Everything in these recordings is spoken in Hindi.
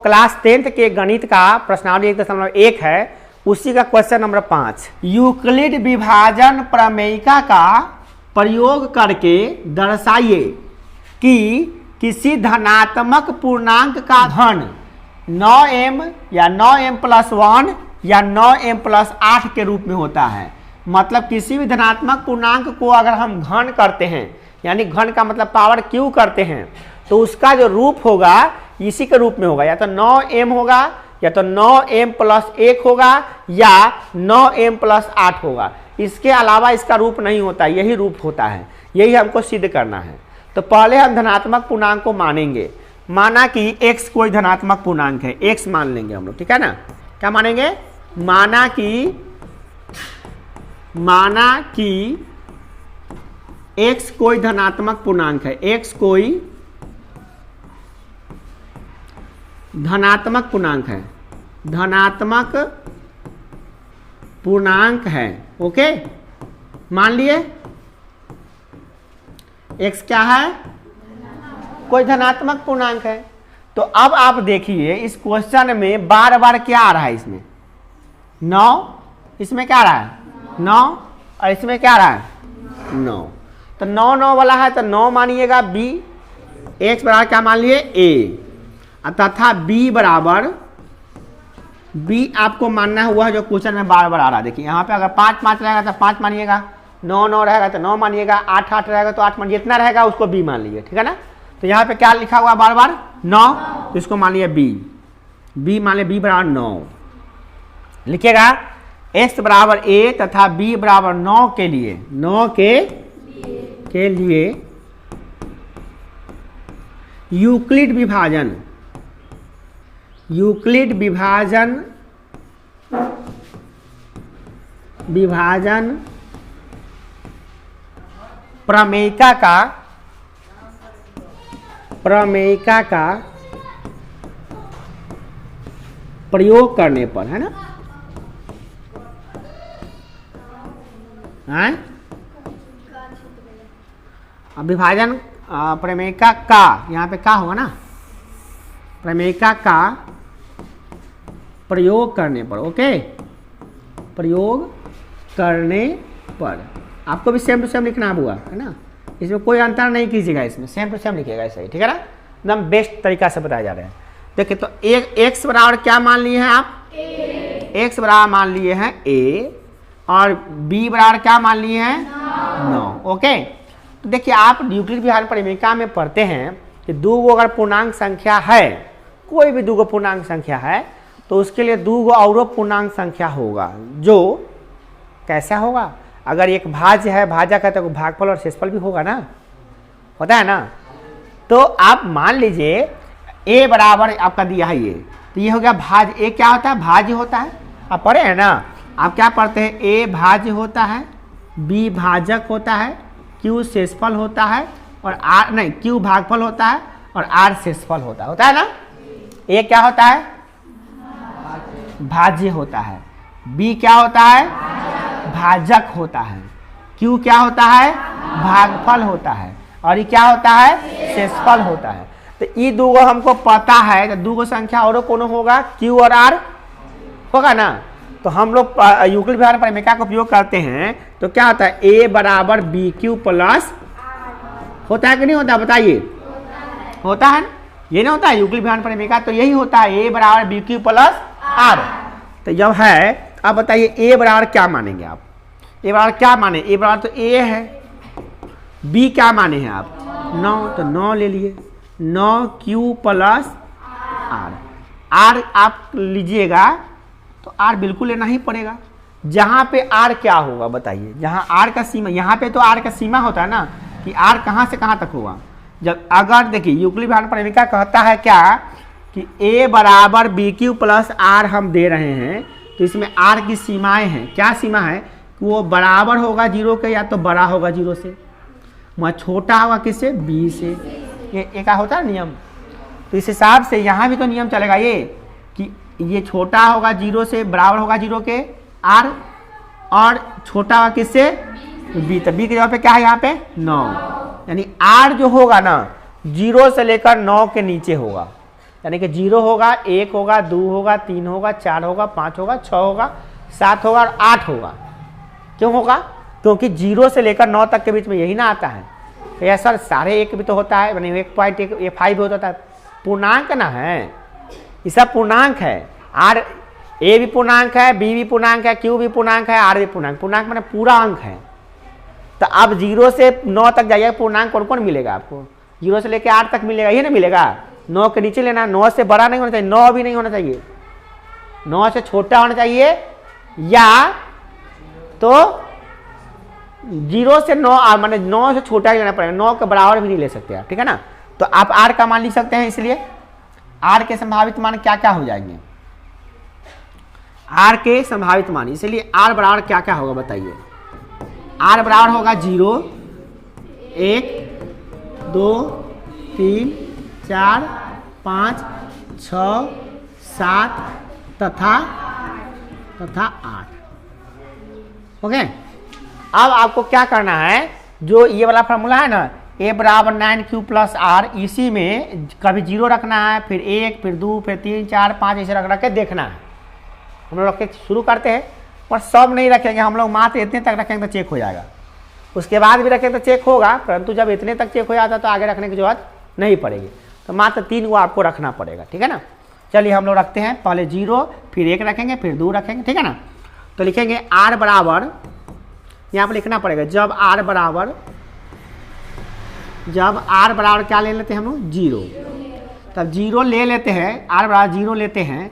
क्लास 10th के गणित का प्रश्नावली 1.1 है, उसी का क्वेश्चन नंबर 5। यूक्लिड विभाजन प्रमेयिका का प्रयोग करके दर्शाइए कि किसी धनात्मक पूर्णांक का घन 9m या 9m+1 या 9m+8 के रूप में होता है। मतलब किसी भी धनात्मक पूर्णांक को अगर हम घन करते हैं, यानी घन का मतलब पावर क्यू करते हैं, तो उसका जो रूप होगा इसी के रूप में होगा, या तो 9m होगा, या तो 9m+1 होगा, या 9m+8 होगा। इसके अलावा इसका रूप नहीं होता, यही रूप होता है। यही हमको सिद्ध करना है। तो पहले हम धनात्मक पूर्णांक को मानेंगे। माना कि x कोई धनात्मक पूर्णांक है, x मान लेंगे हम लोग, ठीक है ना। क्या मानेंगे? माना कि x कोई धनात्मक पूर्णांक है, x कोई धनात्मक पूर्णांक है, धनात्मक पूर्णांक है। ओके, मान लिए x क्या है? कोई धनात्मक पूर्णांक है। तो अब आप देखिए इस क्वेश्चन में बार बार क्या आ रहा है, इसमें 9, इसमें क्या आ रहा है 9, और इसमें क्या आ रहा है 9। तो 9 9 वाला है तो 9 मानिएगा b, x बराबर क्या मान लिए a, तथा b आपको मानना हुआ जो क्वेश्चन में बार बार आ रहा है। देखिए यहाँ पे अगर 5 5 रहेगा तो 5 मानिएगा, 9 9 रहेगा तो 9 मानिएगा, 8 8 रहेगा तो 8 मानिए, जितना रहेगा उसको b मान लीजिए, ठीक है ना। तो यहाँ पे क्या लिखा हुआ बार बार 9, तो इसको मान लिया b मान लिया b बराबर 9। लिखिएगा x बराबर a तथा b बराबर 9 के लिए, 9 के लिए यूक्लिड विभाजन प्रमेयिका का प्रयोग करने पर, है ना, विभाजन प्रमेयिका का, यहाँ पे का होगा ना, प्रमेयिका का प्रयोग करने पर। ओके, प्रयोग करने पर आपको भी सेम टू सेम लिखना हुआ है ना, इसमें कोई अंतर नहीं कीजिएगा, इसमें सेम टू सेम लिखिएगा ऐसा ही, ठीक है ना, एकदम बेस्ट तरीका से बताया जा रहा है। देखिए तो एक x बराबर क्या मान लिए हैं आप? x बराबर मान लिए हैं a, और b बराबर क्या मान लिए हैं 9। ओके, तो देखिए आप यूक्लिड विभाजन प्रमेयिका में पढ़ते हैं कि दो गो अगर पूर्णांक संख्या है, कोई भी दो गो पूर्णांक संख्या है, तो उसके लिए दो गो और पूर्णांक संख्या होगा, जो कैसा होगा? अगर एक भाज्य है, भाजक है, तो भागफल और शेषफल भी होगा ना, होता है ना। तो आप मान लीजिए a बराबर आपका दिया है ये, तो ये हो गया भाज्य। a क्या होता है? भाज्य होता है। आप पढ़े हैं ना, आप क्या पढ़ते हैं? a भाज्य होता है, b भाजक होता है, q शेषफल होता है, और r नहीं, q भागफल होता है और r शेषफल होता है ना। a क्या होता है? भाज्य होता है। b क्या होता है? भाजक होता है। q क्या होता है? भागफल होता है। और ये क्या होता है? शेषफल होता है। तो ये दो हमको पता है, तो दो संख्या और कोनो होगा, q और r होगा ना। तो हम लोग यूक्लिड विभाजन प्रमेयिका का उपयोग करते हैं, तो क्या होता है? a बराबर bq प्लस होता है कि नहीं होता? बताइए, होता है। ये नहीं होता है यूक्लिड विभाजन प्रमेयिका, तो यही होता है a बराबर bq प्लस r। तो जब है, अब बताइए a बराबर क्या मानेंगे आप? a बराबर क्या माने? a बराबर तो a है, b क्या माने हैं आप? 9, तो 9 ले लिए, 9q प्लस r। r आप लीजिएगा तो r बिल्कुल लेना ही पड़ेगा। जहाँ पे r क्या होगा बताइए? जहाँ r का सीमा, यहाँ पे तो r का सीमा होता है ना, कि r कहाँ से कहाँ तक होगा। जब अगर देखिए यूक्लिड विभाजन प्रमेयिका कहता है क्या, कि a बराबर bq प्लस r हम दे रहे हैं, तो इसमें r की सीमाएं हैं। क्या सीमा है? कि वो बराबर होगा 0 के, या तो बड़ा होगा 0 से, वह छोटा होगा किससे? b से। ये एक होता है नियम। तो इस हिसाब से यहाँ भी तो नियम चलेगा ये, कि ये छोटा होगा 0 से, बराबर होगा 0 के r, और छोटा होगा किससे? b। तो b के जगह पे क्या है यहाँ पे? 9। यानी r जो होगा ना 0 से लेकर 9 के नीचे होगा, यानी कि 0 होगा, 1 होगा, 2 होगा, 3 होगा, 4 होगा, 5 होगा, 6 होगा, 7 होगा और 8 होगा। क्यों होगा? क्योंकि 0 से लेकर 9 तक के बीच में यही ना आता है। तो यह सर सारे 1 भी तो होता है, यानी 1.1 ये 5 होता है, पूर्णांक ना है, ये सब पूर्णांक है। आर ए भी पूर्णांक है, बी भी पूर्णांक है, क्यू भी पूर्णांक है, आर भी पूर्णांक। पूर्णांक मैंने पूरा अंक है। तो अब 0 से 9 तक जाइए, पूर्णांक कौन कौन मिलेगा आपको? 0 से लेकर 8 तक मिलेगा, ये ना मिलेगा। 9 के नीचे लेना, 9 से बड़ा नहीं होना चाहिए, 9 भी नहीं होना चाहिए, 9 से छोटा होना चाहिए, या तो 0 से 9 माने 9 से छोटा ही लेना पड़ेगा, 9 के बराबर भी नहीं ले सकते आप, ठीक है ना। तो आप आर का मान लिख सकते हैं, इसलिए आर के संभावित मान क्या क्या हो जाएंगे? आर के संभावित मान, इसलिए आर बराबर क्या क्या होगा बताइए? आर बराबर होगा 0, 1, 2, 3, 4, 5, 6, 7 तथा 8। ओके, अब आपको क्या करना है, जो ये वाला फॉर्मूला है ना, a बराबर 9q प्लस आर, इसी में कभी 0 रखना है, फिर 1, फिर 2, फिर 3, 4, 5 ऐसे रख के देखना है। हम लोग रख के शुरू करते हैं, पर सब नहीं रखेंगे हम लोग, मात्र इतने तक रखेंगे तो चेक हो जाएगा। उसके बाद भी रखेंगे तो चेक होगा, परंतु जब इतने तक चेक हो जाता तो आगे रखने की जरूरत नहीं पड़ेगी। तो मात्र 3 को आपको रखना पड़ेगा, ठीक है ना। चलिए हम लोग रखते हैं, पहले 0, फिर 1 रखेंगे, फिर 2 रखेंगे, ठीक है ना। तो लिखेंगे आर बराबर, यहाँ पर लिखना पड़ेगा, जब आर बराबर क्या ले लेते हैं हम लोग? 0। तब 0 ले लेते हैं, आर बराबर 0 लेते हैं।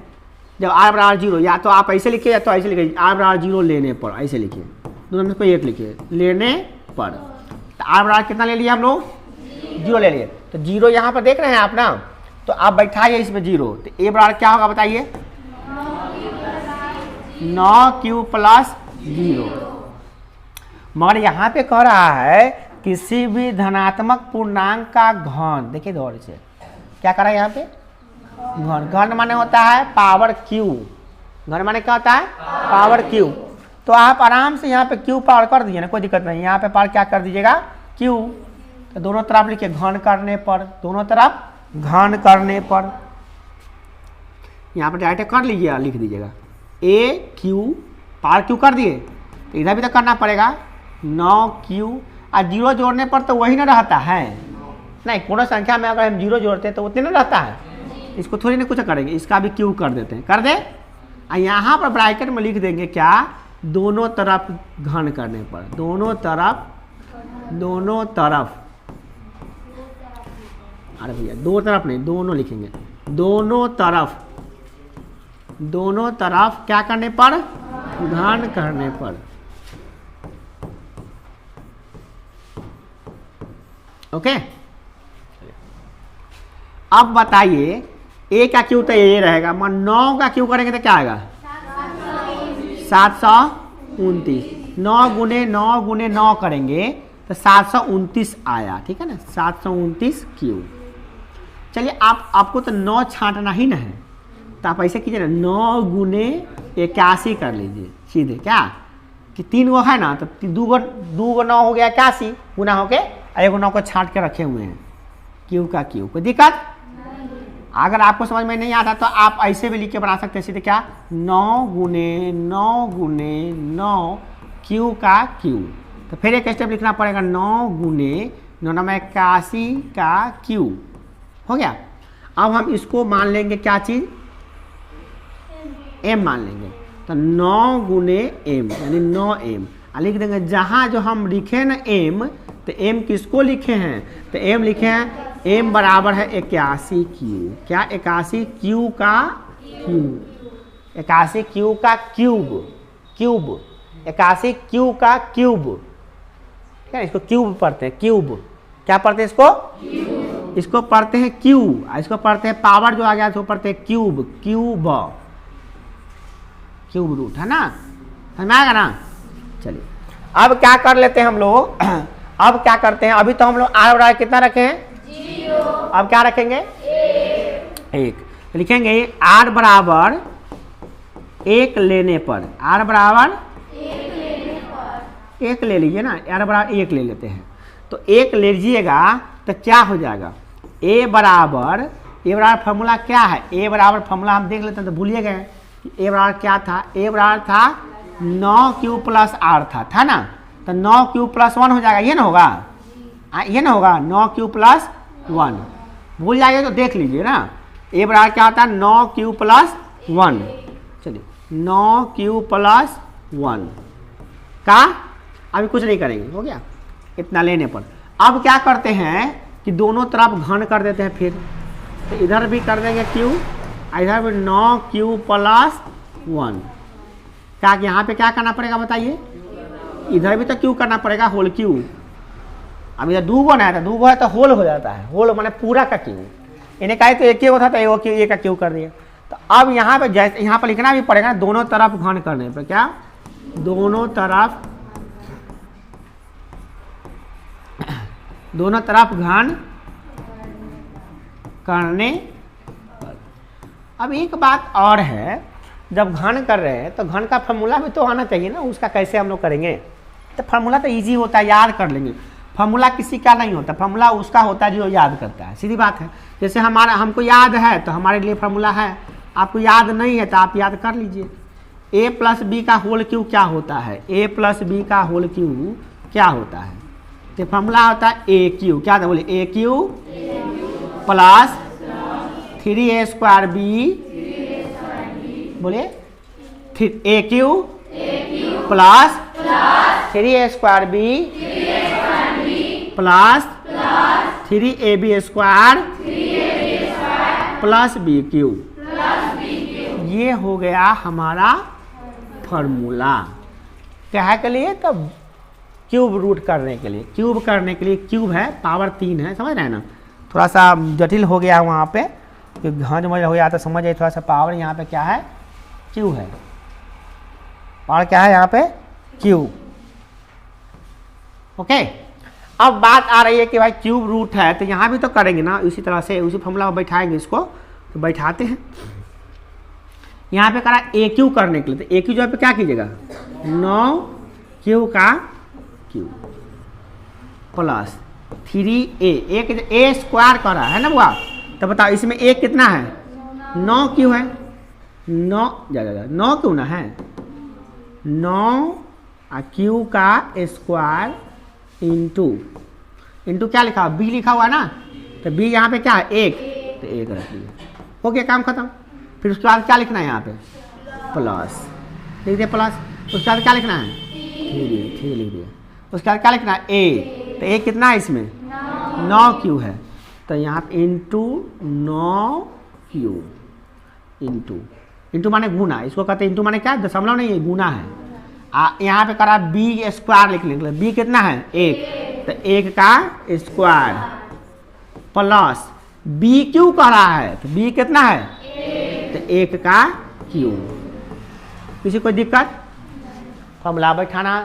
जब आर बराबर 0, या तो आप ऐसे लिखिए या तो ऐसे लिखिए, आर बराबर 0 लेने पर, ऐसे लिखिए, दोनों में कोई एक लिखिए, लेने पर। तो आर बराबर कितना ले लिया हम लोग? 0 ले लिए। तो 0 यहाँ पर देख रहे हैं आप ना, तो आप बैठाइए इसमें 0। तो ए बराबर क्या होगा बताइए? 9q plus 0। मगर यहाँ पे कह रहा है किसी भी धनात्मक पूर्णांक का घन, देखिए गौर से, क्या कर रहा है यहाँ पे? घन। घन माने होता है पावर क्यू। घन माने क्या होता है? Power Q. तो आप आराम से यहाँ पे क्यू पावर कर दीजिए ना, कोई दिक्कत नहीं। यहाँ पे पावर क्या कर दीजिएगा? क्यू। तो दोनों तरफ लिखिए घन करने पर, दोनों तरफ घन करने पर, यहाँ पर डायरेक्ट कर लीजिए, लिख दीजिएगा ए क्यू, पावर क्यू कर दिए, तो इधर भी तो करना पड़ेगा 9q। और 0 जोड़ने पर तो वही ना रहता है, नहीं पूर्ण संख्या में अगर हम 0 जोड़ते हैं तो उतने ना रहता है, इसको थोड़ी ना कुछ करेंगे, इसका भी क्यू कर देते हैं, कर दे। और यहाँ पर ब्रैकेट में लिख देंगे क्या? दोनों तरफ घन करने पर, दोनों तरफ, अरे भैया दो तरफ नहीं, दोनों लिखेंगे, दोनों तरफ क्या करने पर? घन करने पर। ओके, अब बताइए ए का क्यू तो ये रहेगा, मगर 9 का क्यू करेंगे तो क्या आएगा? 729। 9 गुने 9 करेंगे तो 729 आया, ठीक है ना, 729 क्यू। चलिए आपको तो 9 छांटना ही ना है, तो आप ऐसे कीजिए ना, 9 गुने 81 कर लीजिए सीधे, क्या कि 3 गो है ना, तो 2 गो 9 हो गया 81 गुना होके, एक 9 को छांट के रखे हुए हैं, क्यू का क्यू। कोई दिक्कत? अगर आपको समझ में नहीं आता तो आप ऐसे भी लिख के बना सकते हैं सीधे, क्या? 9 गुने 9 क्यू का क्यू। तो फिर एक स्टेप लिखना पड़ेगा, 9 गुने 9 में 81 का क्यू हो गया। अब हम इसको मान लेंगे क्या चीज? m मान लेंगे। तो 9 गुने m यानी 9m लिख देंगे। जहां जो हम लिखे ना m, तो m किसको लिखे हैं? तो m लिखे हैं m बराबर है 81 क्यू। क्या? 81 क्यू का क्यूब, 81 क्यू का क्यूब, 81 क्यू का क्यूब, ठीक है। इसको क्यूब पढ़ते हैं, क्यूब क्या पढ़ते हैं इसको? क्यूब। इसको पढ़ते हैं क्यू, इसको पढ़ते हैं पावर जो आ गया इसको पढ़ते हैं क्यूब, क्यूब रूट, है ना, समझ में आएगा ना। चलिए अब क्या कर लेते हैं हम लोग, अब क्या करते हैं, अभी तो हम लोग आर बराबर कितना रखे हैं? 0। अब क्या रखेंगे? 1। तो लिखेंगे आर बराबर 1 लेने पर, आर बराबर 1 ले लीजिए ना, आर बराबर 1 ले लेते हैं। तो 1 ले लीजिएगा तो क्या हो जाएगा? a बराबर ए बराबर फॉर्मूला क्या है, ए बराबर फॉर्मूला हम देख लेते हैं तो भूलिए गए ए बराबर क्या था, ए बराबर था 9q प्लस आर था ना, तो 9q प्लस 1 हो जाएगा, ये ना होगा, ये ना होगा 9q प्लस 1, भूल जाइए तो देख लीजिए ना, ए बराबर क्या होता है 9q प्लस 1, चलिए 9q प्लस 1 का अभी कुछ नहीं करेंगे, हो गया इतना लेने पर। अब क्या करते हैं कि दोनों तरफ घन कर देते हैं, फिर तो इधर भी कर देंगे q, इधर भी 9q प्लस 1, क्या यहाँ पे क्या करना पड़ेगा बताइए, इधर भी तो q करना पड़ेगा, होल q, अब इधर 2 गो ना है तो 2 गो है तो होल हो जाता है, होल माने पूरा का q, इन्हें कहे तो एक ही होता था, एक का q कर दिया। तो अब यहाँ पे जैसे यहाँ पर लिखना भी पड़ेगा दोनों तरफ घन करने पर, क्या दोनों तरफ घन करने। अब एक बात और है, जब घन कर रहे हैं तो घन का फार्मूला भी तो आना चाहिए ना, उसका कैसे हम लोग करेंगे, तो फार्मूला तो इजी होता है, याद कर लेंगे, फार्मूला किसी का नहीं होता, फार्मूला उसका होता है जो याद करता है, सीधी बात है। जैसे हमको याद है तो हमारे लिए फार्मूला है, आपको याद नहीं है तो आप याद कर लीजिए। a प्लस बी का होल क्यू क्या होता है, a प्लस बी का होल क्यू क्या होता है, तो फार्मूला होता है ए क्यू, क्या था बोले A cube plus 3a square B, बोले A cube plus 3a square B plus 3ab square plus B cube, ये हो गया हमारा फॉर्मूला। क्या के लिए, तब क्यूब रूट करने के लिए, क्यूब करने के लिए, क्यूब है पावर 3 है, समझ रहे हैं ना, थोड़ा सा जटिल हो गया वहाँ पे, घन हो गया तो समझ आइए, थोड़ा सा पावर यहाँ पे क्या है क्यू है, और क्या है यहाँ पे क्यू, ओके। अब बात आ रही है कि भाई क्यूब रूट है तो यहाँ भी तो करेंगे ना, इसी तरह से उसी फॉर्मूला में बैठाएंगे इसको, तो बैठाते हैं। यहाँ पे करा ए क्यू करने के लिए, तो ए क्यू जो पे क्या कीजिएगा 9q का क्यू प्लस 3a, एक ए स्क्वायर करा है ना बुआ, तो बताओ इसमें ए कितना है 9q है, 9 क्यों ना है 9q का स्क्वायर इंटू क्या लिखा बी लिखा हुआ ना, तो बी यहाँ पे क्या है 1, तो 1 रख दिए, हो गया काम खत्म। फिर उसके बाद क्या लिखना है यहाँ पे प्लस लिख दिया प्लस, उसके बाद क्या लिखना है 3 लिख दिया, उसके बाद क्या लिखना है ए, तो ए कितना है इसमें 9q है, तो यहाँ पे इंटू 9q, इंटू माने गुना, इसको कहते हैं इंटू माने क्या दशमलव नहीं है गुना है। यहाँ पे करा बी स्क्वायर लिखने के लिए, बी कितना है 1, तो 1 का स्क्वायर प्लस बी क्यू कह रहा है, तो बी कितना है तो 1 का क्यू। किसी कोई दिक्कत, फॉर्मूला बैठाना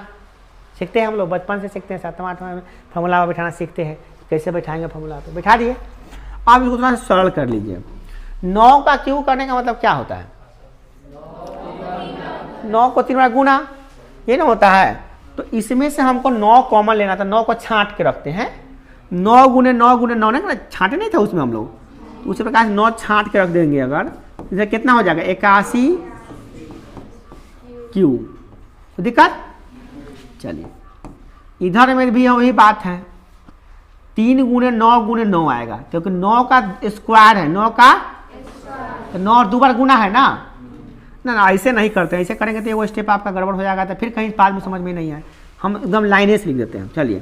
सीखते हैं हम लोग, बचपन से सीखते हैं, 7वां 8वां में फॉर्मूला बैठाना सीखते हैं, कैसे बैठाएंगे फॉर्मूला, तो बैठा दिए। अब इसको थोड़ा सरल कर लीजिए, 9 का क्यू करने का मतलब क्या होता है 9 को 3 बार गुना, ये ना होता है, तो इसमें से हमको 9 कॉमन लेना था, 9 को छांट के रखते हैं, 9 गुने 9 ना छांटे नहीं था उसमें हम लोग, तो उसी प्रकार से 9 छांट के रख देंगे अगर, इधर कितना हो जाएगा 81 क्यू, तो दिक्कत। चलिए इधर में भी वही बात है, 3 गुने 9 आएगा, क्योंकि 9 का स्क्वायर है, 9 का तो 9 और 2 बार गुना है ना, ऐसे नहीं करते, ऐसे करेंगे तो वो स्टेप आपका गड़बड़ हो जाएगा, तो फिर कहीं बाद में समझ में नहीं आए, हम एकदम लाइने से लिख देते हैं। चलिए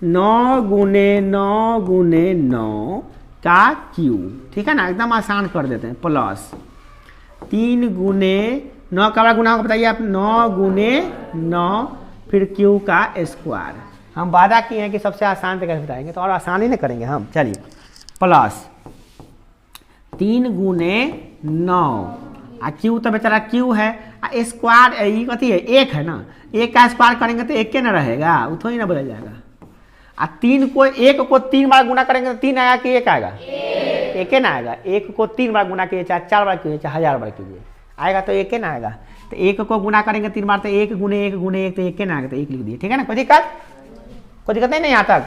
9 गुने 9 का क्यू, ठीक है ना, एकदम आसान कर देते हैं, प्लस 3 गुने 9 का बड़ा गुना होगा बताइए आप, 9 गुने 9 फिर क्यू का स्क्वायर, हम वादा किए हैं कि सबसे आसान तरीके से बताएंगे, तो और आसानी नहीं करेंगे हम। चलिए प्लस 3 गुने 9 क्यू तो बेचारा क्यू है, स्क्वायर ये कथी है 1 है ना, 1 का स्क्वायर करेंगे तो 1 के ना रहेगा, वो थोड़ी ना बदल जाएगा। 1 को 3 बार गुना करेंगे तो 3 आएगा कि 1 आएगा, 1 ना आएगा। 1 को 3 बार गुना कीजिए, चाहे 4 बार कीजिए, चाहे 1000 बार कीजिए, आएगा तो 1 ना आएगा। तो 1 को गुना करेंगे 3 बार तो 1 गुने 1 गुने 1 तो 1 ना आएगा, तो 1 लिख दिए, ठीक है ना, कोई दिक्कत नहीं यहाँ तक।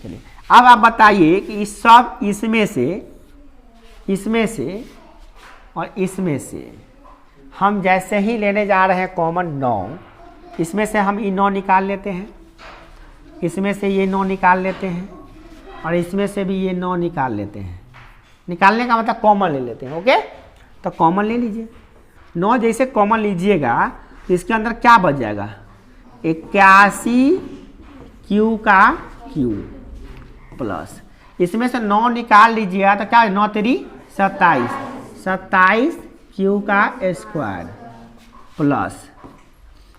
चलिए अब आप बताइए कि सब इसमें से इसमें से और इसमें से हम जैसे ही लेने जा रहे हैं कॉमन 9, इसमें से हम ये 9 निकाल लेते हैं, इसमें से ये 9 निकाल लेते हैं और इसमें से भी ये 9 निकाल लेते हैं। निकालने का मतलब कॉमन ले लेते हैं। ओके, तो कॉमन ले लीजिए। 9 जैसे कॉमन लीजिएगा तो इसके अंदर क्या बच जाएगा, 81 Q का Q प्लस इसमें से 9 निकाल लीजिएगा तो क्या है, 9 तेरी 27, 27 Q का स्क्वायर प्लस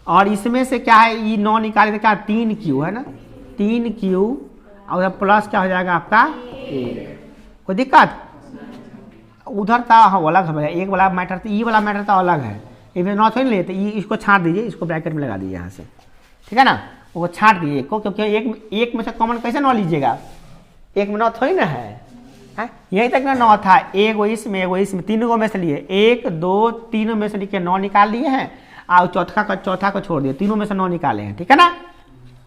और इसमें से क्या है, ये 9 निकाले तो क्या 3 Q है ना, 3 Q और प्लस क्या हो जाएगा आपका 1। कोई दिक्कत? उधर था हाँ अलग है, एक वाला मैटर था, ये वाला मैटर था अलग है, इसमें 9 थोड़ी लेते, ये इसको छांट दीजिए, इसको ब्रैकेट में लगा दीजिए यहाँ से, ठीक है ना, वो छांट दीजिए को, क्योंकि एक में से कॉमन कैसे 9 लीजिएगा, एक में 9 थोड़ी ना है, यहीं तक ना 9 था, एक वो इसमें तीनों में से लिए, 1 2 3 में से लिखे 9 निकाल लिए हैं और चौथा को छोड़ दिए, तीनों में से 9 निकाले हैं, ठीक है ना।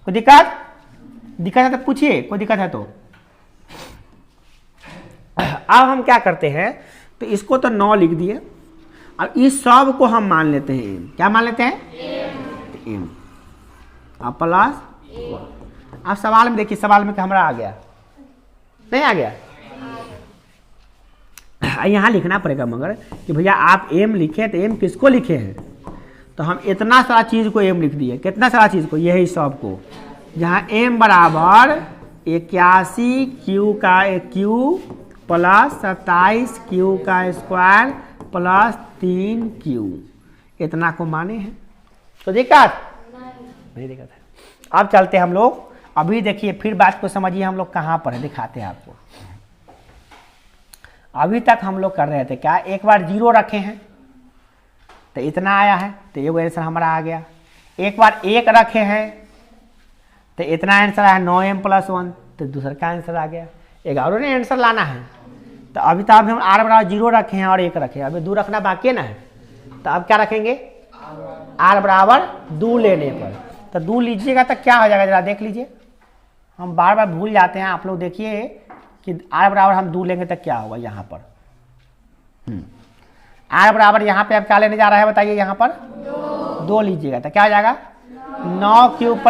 कोई दिक्कत है तो पूछिए, कोई दिक्कत है तो। अब हम क्या करते हैं, तो इसको तो 9 लिख दिए और इस सब को हम मान लेते हैं m, क्या मान लेते हैं m, अब प्लस। अब सवाल में देखिए, सवाल में क्या हमारा आ गया, नहीं आ गया, यहाँ लिखना पड़ेगा मगर कि भैया आप m लिखे तो m किसको लिखे हैं, तो हम इतना सारा चीज को m लिख दिए, कितना सारा चीज को, यही सब को, जहाँ m बराबर 81 Q का Q प्लस 27 Q का स्क्वायर प्लस 3 Q, इतना को माने हैं। तो दिक्कत नहीं दिक्कत है। अब चलते हम लोग, अभी देखिए फिर बात को समझिए, हम लोग कहाँ पर है दिखाते हैं आपको। अभी तक हम लोग कर रहे थे क्या, एक बार 0 रखे हैं तो इतना आया है, तो ये आंसर हमारा आ गया। एक बार 1 रखे हैं तो इतना आंसर आया 9m + 1, तो दूसरा का आंसर आ गया। 11 ने आंसर लाना है, तो अभी तो हम r बराबर 0 रखे हैं और 1 रखे हैं, अभी 2 रखना बाकी है ना, तो अब क्या रखेंगे, r बराबर 2 लेने पर, तो 2 लीजिएगा तो क्या हो जाएगा, जरा देख लीजिए, हम बार बार भूल जाते हैं, आप लोग देखिए कि r बराबर हम 2 लेंगे तो क्या होगा, यहाँ पर r बराबर यहाँ पे अब क्या लेने जा रहा है बताइए, यहाँ पर 2 लीजिएगा तो क्या हो जाएगा 9Q +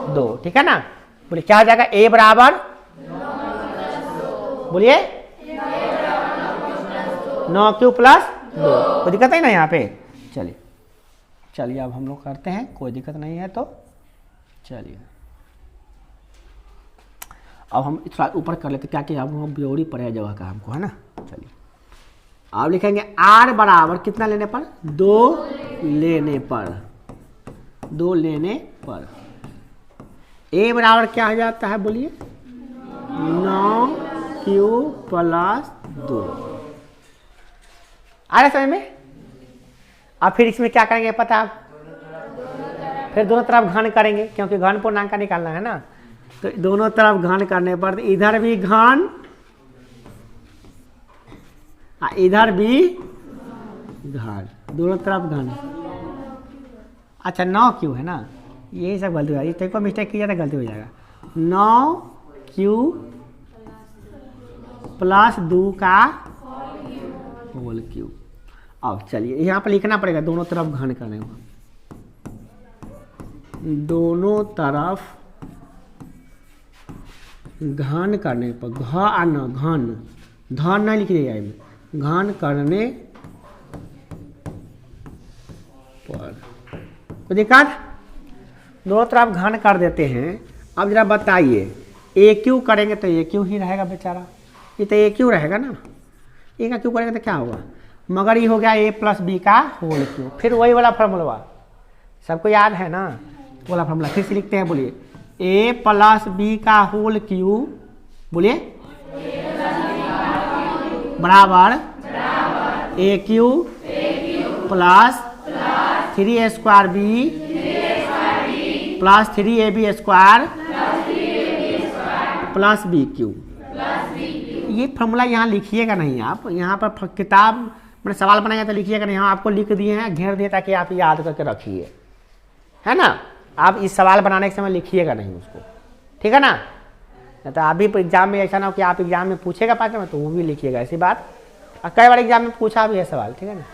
2, ठीक है ना। बोलिए क्या हो जाएगा, a बराबर, बोलिए 9Q + 2, कोई दिक्कत नहीं ना यहाँ पे। चलिए अब हम लोग करते हैं, कोई दिक्कत नहीं है तो चलिए अब हम थोड़ा ऊपर कर लेते, क्या कि अब हम ब्योरी पड़े जगह का हमको, है ना। चलिए अब लिखेंगे r बराबर कितना लेने पर, 2 लेने पर, 2 लेने पर a बराबर क्या हो जाता है, बोलिए 9Q + 2। आ रहा समझ में। अब फिर इसमें क्या करेंगे पता, फिर दोनों तरफ घन करेंगे, क्योंकि घन पूर्णांक का निकालना है ना, तो दोनों तरफ घन करने पर इधर भी घन इधर भी घन, दोनों तरफ घन। अच्छा 9Q है ना, यही सब गलती हो जाएगी, तो मिस्टेक किया तो गलती हो जाएगा, 9Q + 2 का होल क्यूब। अब चलिए यहाँ पर लिखना पड़ेगा, दोनों तरफ घन करने को, दोनों तरफ घन करने पर, घन धन नहीं लिख दिया, घन करने पर कोई दिक्कत, दोनों तरफ घन कर देते हैं। अब जरा बताइए, AQ करेंगे तो AQ ही रहेगा बेचारा, ये तो AQ रहेगा ना, A का Q करेंगे तो क्या होगा, मगर ये हो गया A + B का होल क्यूब। फिर वही वाला फॉर्मूला सबको याद है ना, वाला फॉर्मूला फिर से लिखते हैं, बोलिए A + B का होल क्यूब, बोलिए बराबर AQ + 3A² B + 3AB² + BQ। ये फॉर्मूला यहाँ लिखिएगा नहीं आप, यहाँ पर किताब मैंने सवाल बनाया तो लिखिएगा नहीं, यहाँ आपको लिख दिए हैं, घेर दिए ताकि आप याद करके रखिए, है ना। आप इस सवाल बनाने के समय लिखिएगा नहीं उसको, ठीक है ना। तो आप भी एग्जाम में ऐसा ना हो कि आप एग्जाम में पूछेगा 5 नंबर तो वो भी लिखिएगा, ऐसी बात। और कई बार एग्जाम में पूछा भी है सवाल, ठीक है ना,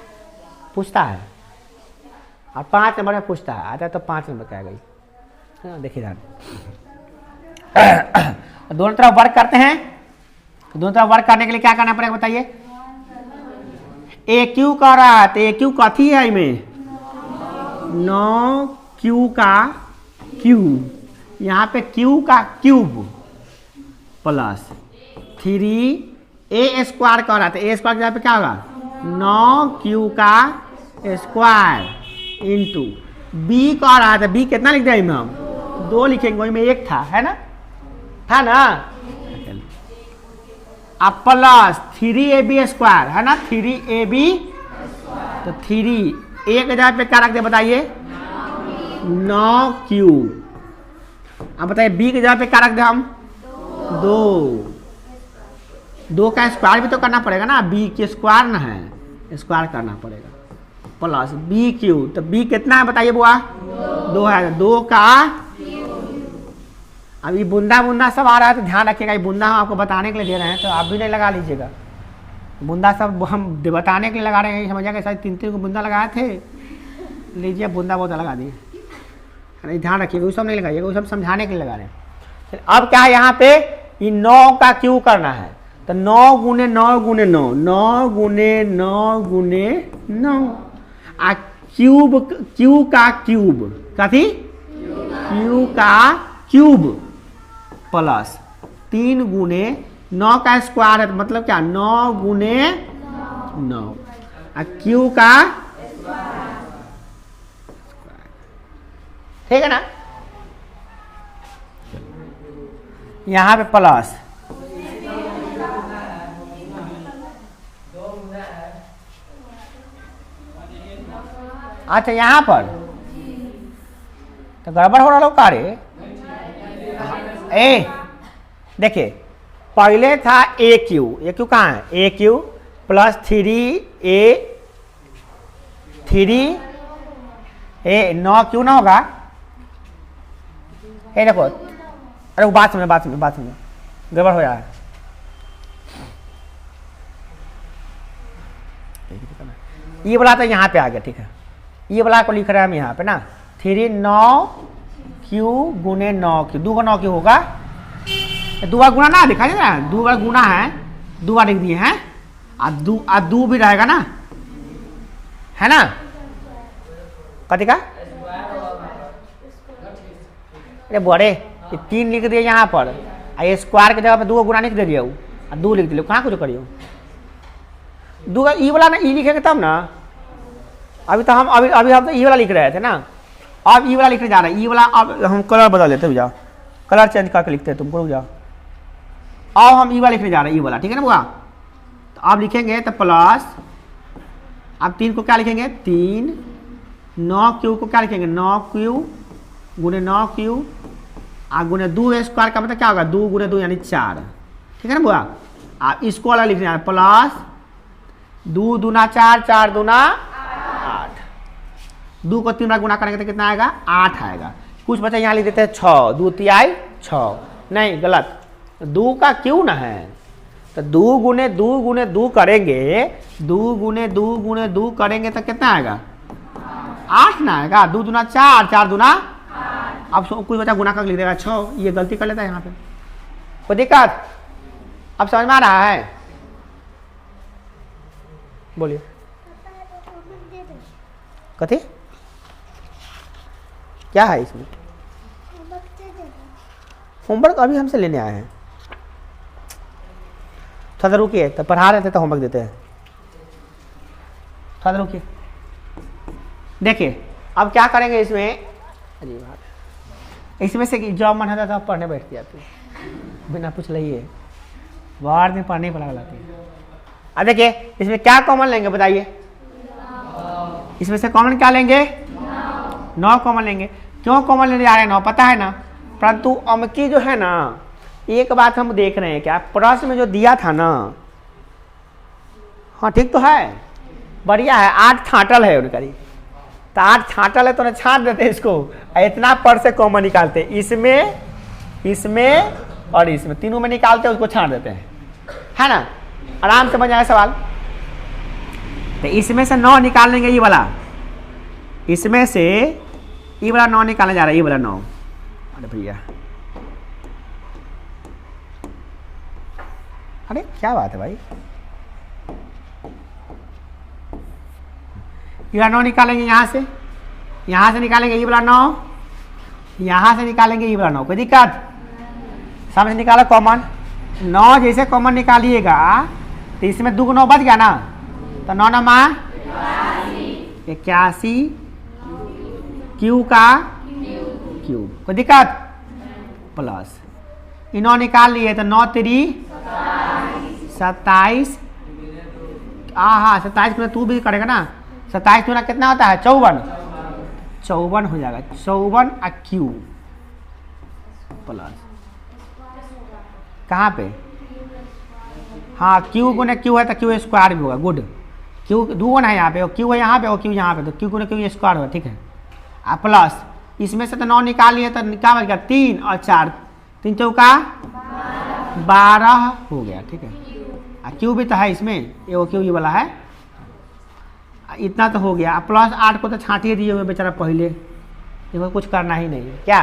पूछता है और 5 नंबर में पूछता है, आता है तो 5 नंबर का गई। देखिए ध्यान, दोनों तरफ वर्क करते हैं। दोनों तरफ वर्क करने के लिए क्या करना पड़ेगा बताइए। ए क्यू कर रहा है तो ए क्यू कथी है इनमें 9 क्यू का क्यूब, यहाँ पे क्यू का क्यूब प्लस 3 ए स्क्वायर कर रहा है तो ए स्क्वायर पे क्या होगा 9 क्यू का स्क्वायर इंटू बी कर रहा है तो बी कितना लिख देंगे हम 2 लिखेंगे, वही में 1 था, है ना, था ना। अब प्लस 3ab स्क्वायर है ना, 3ab तो 3 एक जगह पे क्या रख दे बताइए 9 क्यू। अब बताइए बी की जगह पे क्या रख दे हम 2 का स्क्वायर भी तो करना पड़ेगा ना, बी के स्क्वायर ना है, स्क्वायर करना पड़ेगा प्लस बी क्यू। तो बी कितना है बताइए बुआ 2 है, 2 का। अब ये बूंदा बूंदा सब आ रहा है तो ध्यान रखिएगा, ये बूंदा हम आपको बताने के लिए दे रहे हैं तो आप भी नहीं लगा लीजिएगा। बूंदा सब हम बताने के लिए लगा रहे हैं, समझिएगा शायद 3 को बूंदा लगाए थे, लीजिए बूंदा बहुत लगा दिए, नहीं ध्यान रखिएगा, वो सब नहीं लगाइएगा, वो सब समझाने के लिए लगा रहे हैं। अब क्या है यहाँ पे ये 9 का क्यू करना है तो 9 गुने 9 गुने 9, 9 गुने 9 गुने 9 आ क्यूब, क्यू का क्यूब कथी क्यू का क्यूब प्लस 3 गुने 9 का स्क्वायर है तो मतलब क्या 9 गुने 9 आ क्यू का, ठीक है ना। यहां पे प्लस अच्छा यहां पर तो गड़बड़ हो रहा लोग कार्य। ए देखिए पहले था ए क्यू कहाँ है ए क्यू प्लस 3 ए 9 क्यू ना होगा। ए देखो अरे वो बात सुनो गड़बड़ हो रहा है। ये वाला तो यहाँ पे आ गया, ठीक है, ये वाला को लिख रहे हैं हम यहाँ पे ना 3 9 क्यू गुने 9 क्यू, 2 का 9 क्यू होगा, 2 बार गुना ना दिखा ना, 2 बार गुना है, 2 बार लिख दिए हैं, आ 2 भी रहेगा ना, है ना, कथी का अरे बड़े 3 लिख दिए यहाँ पर, आ स्क्वायर के जगह पे 2 गुना लिख दे दिए, 2 लिख दिए, कहाँ कुछ करियो 2 ई वाला ना ई लिखेंगे तब ना। अभी तो हम अभी हम तो ई वाला लिख रहे थे ना, अब ई वाला लिखने जा रहे हैं, ई वाला अब हम कलर बदल देते हैं, जाओ कलर चेंज करके लिखते हैं तुमको, जाओ अब हम ई वाला लिखने जा रहे हैं, ई वाला, ठीक है ना बुआ। तो अब लिखेंगे तो प्लस, अब 3 को क्या लिखेंगे 3 9 क्यू को क्या लिखेंगे 9 क्यू गुने 9 क्यू आ गुने 2 स्क्वायर का मतलब क्या होगा 2 गुने 2 यानी 4, ठीक है ना बुआ। अब इसको वाला लिखने जा रहे हैं प्लस 2 दूना 4 4 दूना 8, 2 को 3 बार गुना करेंगे तो कितना आएगा 8 आएगा। कुछ बच्चे यहाँ लिख देते हैं 6, 2 तिहाई 6, नहीं गलत, 2 का क्यों ना है तो 2 गुने 2 करेंगे, 2 गुने 2 करेंगे तो कितना आएगा 8 ना आएगा, 2 दूना 4 4 दूना 8। अब कुछ बच्चा गुना कर लिख देगा 6, ये गलती कर लेता है यहाँ पे, कोई दिक्कत अब समझ में आ रहा है, बोलिए कथी क्या है इसमें। होमवर्क अभी हमसे लेने आए हैं, थोड़ा रुकिए, तो पढ़ा रहे थे तो होमवर्क देते हैं, थोड़ा रुकिए। देखिए अब क्या करेंगे इसमें, अजीब बात, इसमें से जॉब मन होता था तो पढ़ने बैठती आती बिना पूछ लिये, वार्ड में पढ़ने पड़ा लाती। अब देखिए इसमें क्या कॉमन लेंगे बताइए, इसमें से कॉमन क्या लेंगे 9 कॉमन लेंगे। क्यों कॉमन लेने जा रहे हैं 9 पता है ना, परंतु अमकी जो है ना एक बात हम देख रहे हैं क्या प्रश्न में जो दिया था ना, हाँ ठीक तो है बढ़िया है, 8 छांटल है उनका, तो 8 छांटल है तो ना छांट देते इसको, इतना पर से कॉमन निकालते, इसमें और इसमें, तीनों में निकालते हैं, उसको छांट देते हैं, है ना। आराम से बन जाएगा सवाल। तो इसमें से 9 निकाल लेंगे, ये वाला, इसमें से ये वाला 9 निकालने जा रहा है, ये वाला 9। अरे भैया, अरे क्या बात है भाई, ये वाला 9 निकालेंगे यहाँ से निकालेंगे ये वाला 9, यहाँ से निकालेंगे ये वाला 9, कोई दिक्कत? समझ निकालो कॉमन। 9 जैसे कॉमन निकालिएगा तो इसमें 2 9 बच गया ना, तो 9 9 81, क्यू का क्यूब, कोई दिक्कत? प्लस ये 9 निकाल लिए तो 9 3 27, हाँ 27 को तू भी करेगा ना, 27 गुना कितना होता है? 54 हो जाएगा, 54 आ क्यू प्लस कहाँ पे, हाँ क्यू गुना क्यू है तो क्यू स्क्वायर भी होगा, गुड। क्यू 2 गुना है यहाँ पे, और क्यू है यहाँ पे, और क्यू यहाँ पे, तो क्यू गुना क्यू स्क्वायर होगा, ठीक है। आ प्लस इसमें से तो 9 निकाल लिए तो क्या बच गया? 3 और 4, 3 चौका 12 हो गया, ठीक है। क्यू भी तो है इसमें, ये क्यू ये वाला है, इतना तो हो गया। प्लस 8 को तो छांटिए दिए हुए बेचारा पहले, देखो कुछ करना ही नहीं, क्या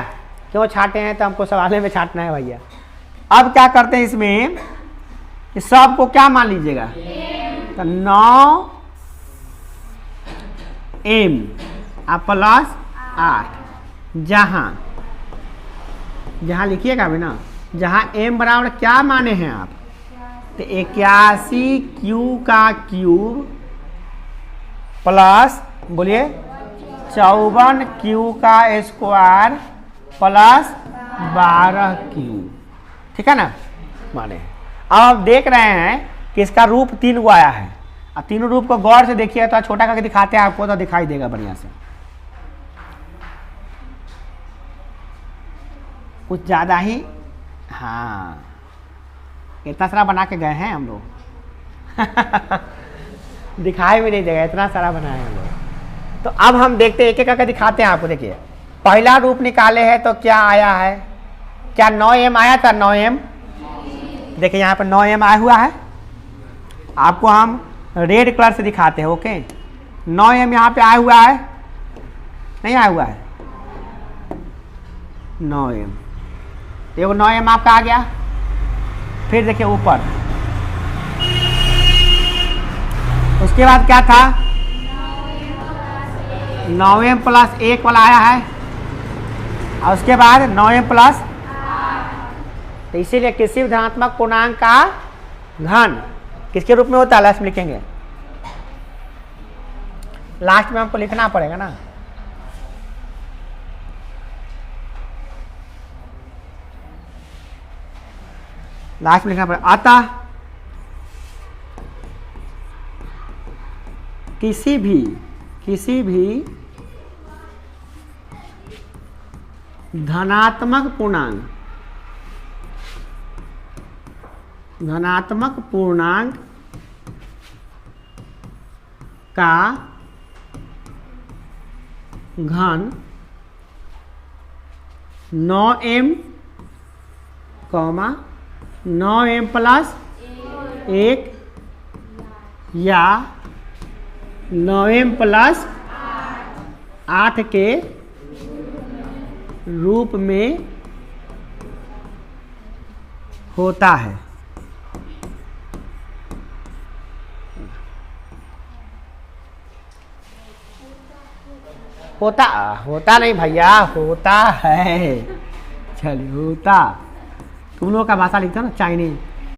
क्यों छांटे हैं? तो हमको सवाल में छांटना है भैया। अब क्या करते हैं इसमें, इस सब को क्या मान लीजिएगा? तो 9 m प्लस 8, जहाँ लिखिएगा अभी ना, जहाँ m बराबर क्या माने हैं आप? तो 81 क्यू का क्यूब प्लस बोलिए 54 क्यू का स्क्वायर प्लस 12 क्यू, ठीक है ना, माने। अब आप देख रहे हैं कि इसका रूप 3 गो आया है। अब तीनों रूप को गौर से देखिए, तो छोटा करके दिखाते हैं आपको, तो दिखाई देगा बढ़िया से। कुछ ज़्यादा ही, हाँ इतना सारा बना के गए हैं हम लोग दिखाई भी नहीं देगा, इतना सारा बनाए हम लोग। तो अब हम देखते हैं, एक एक करके दिखाते हैं आपको। देखिए पहला रूप निकाले हैं तो क्या आया है? क्या 9m आया था? 9m, देखिए यहाँ पर 9m आया हुआ है, आपको हम रेड कलर से दिखाते हैं, ओके। 9m यहाँ पे आया हुआ है, नहीं आया हुआ है? 9m, देखो 9m आपका आ गया। फिर देखिए ऊपर, उसके बाद क्या था? 9m प्लस 1 वाला आया है, और उसके बाद 9m प्लस, तो इसीलिए किसी भी धनात्मक पूर्णांक का घन किसके रूप में होता है? लास्ट में लिखेंगे, लास्ट में हमको लिखना पड़ेगा ना। लास्ट में लिखना पड़ेगा। अतः किसी भी धनात्मक पूर्णांक का घन 9m, 9m प्लस 1 या 9m प्लस 8 के रूप में होता है। होता नहीं भैया, होता है, चलिए होता। तुम लोगों का भाषा लिखता ना चाइनीज,